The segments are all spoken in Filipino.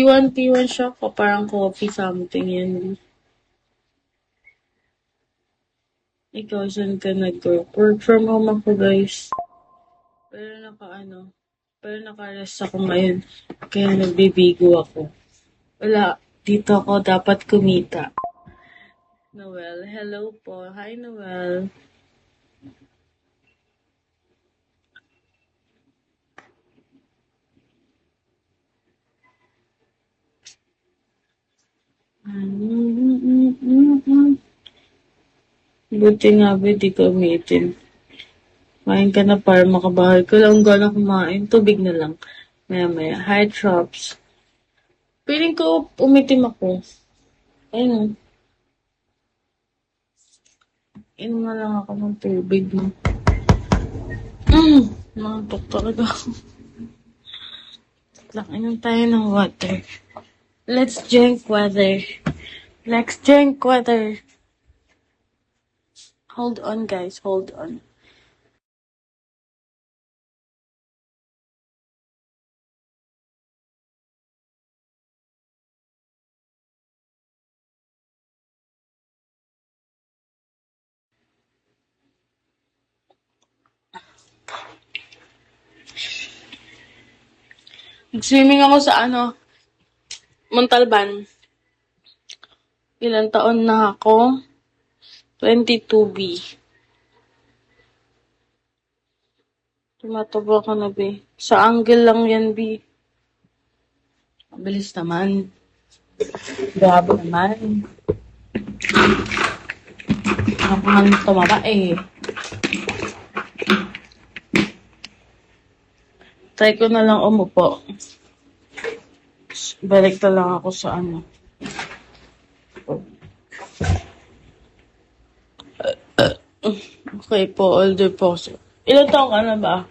T1 shop o parang coffee something yan. Ikaw, saan ka nag-work? Work from home ako, guys. Pero naka-rest ako ngayon. Kaya nagbibigo ako. Wala, dito ako dapat kumita. Noel, hello po. Hi, Noel. Buti nga ba, di ka umitin. Kumain ka na para makabahay ko lang gano'n kumain. Tubig na lang. Maya-maya. Hi, Chops. Piling ko umitim ako. Ayun. Inom na lang ako ng tubig mo. Nantok talaga ako. Lang, inom tayo ng water. Let's drink water. Let's drink water. Hold on, guys. Hold on. Nag-swimming ako sa Montalban. Ilang taon na ako? 22B. Tumataba ka na, B. Sa angle lang yan, B. Mabilis naman. Grabe naman. Ako man tumaba eh. Try ko na lang umupo. Balik na lang ako sa Okay po, older po. Ilan taong ka na ba?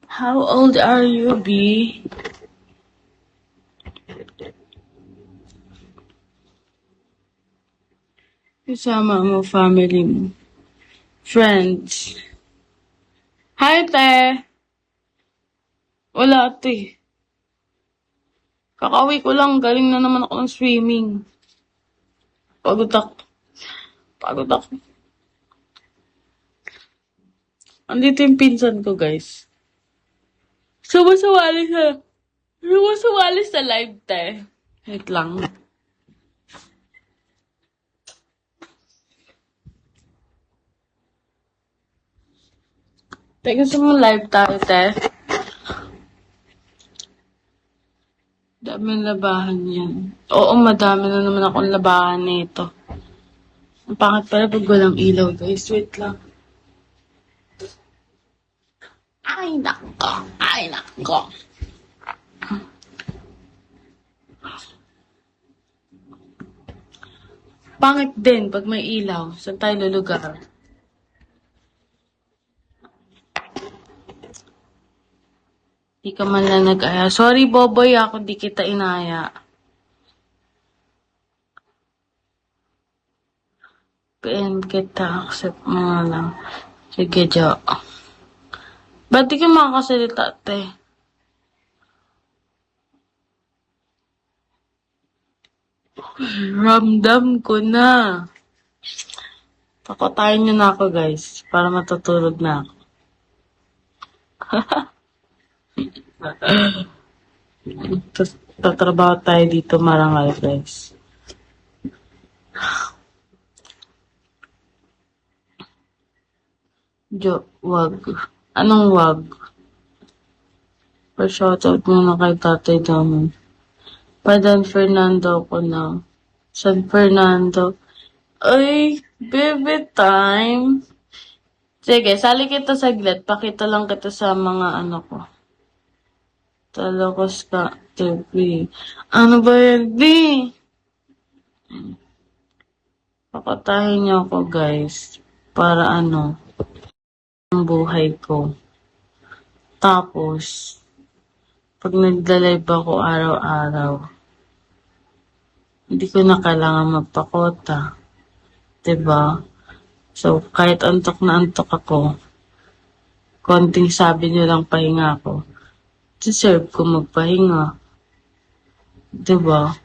How old are you, B? Kasama mo, family mo. Friends. Hi, te! Wala, te. Kakauwi ko lang, galing na naman ako ng swimming. Pagod ako. Andito yung pinsan ko, guys. Sumasawali sa live, te. Wait lang. Te, gusto mo live tayo, te? Daming labahan yan. Oo, madami na naman akong labahan nito. Ang pangit pala pag walang ilaw, guys. Wait lang. Ay, nako. Pangit din pag may ilaw. Saan tayo lulugar? Di ka man lang nag-aya. Sorry, Boboy, ako di kita inaya. PM kita, accept mo na lang. Sige, Jo. Ba't di ka makakasalita, te? Ramdam ko na. Pakotayin niyo na ako, guys. Para matutulog na ako. Tatrabaho tayo dito marangal, guys. Jo, wag. Anong wag? Pa-shoutout muna kay Tatay Damon. Padan Fernando ko na. San Fernando. Ay, baby time. Sige, sali kita saglit. Pakita lang kita sa mga ko. Talakos ka, TV. Ano ba yan, B? Pakatahin niyo ako, guys. Para ang buhay ko. Tapos, pag nagla-live ako araw-araw, hindi ko na kailangan magpakota. Diba? So, kahit antok na antok ako, konting sabi niyo lang pahinga ko, deserve ko magpahinga. Diba?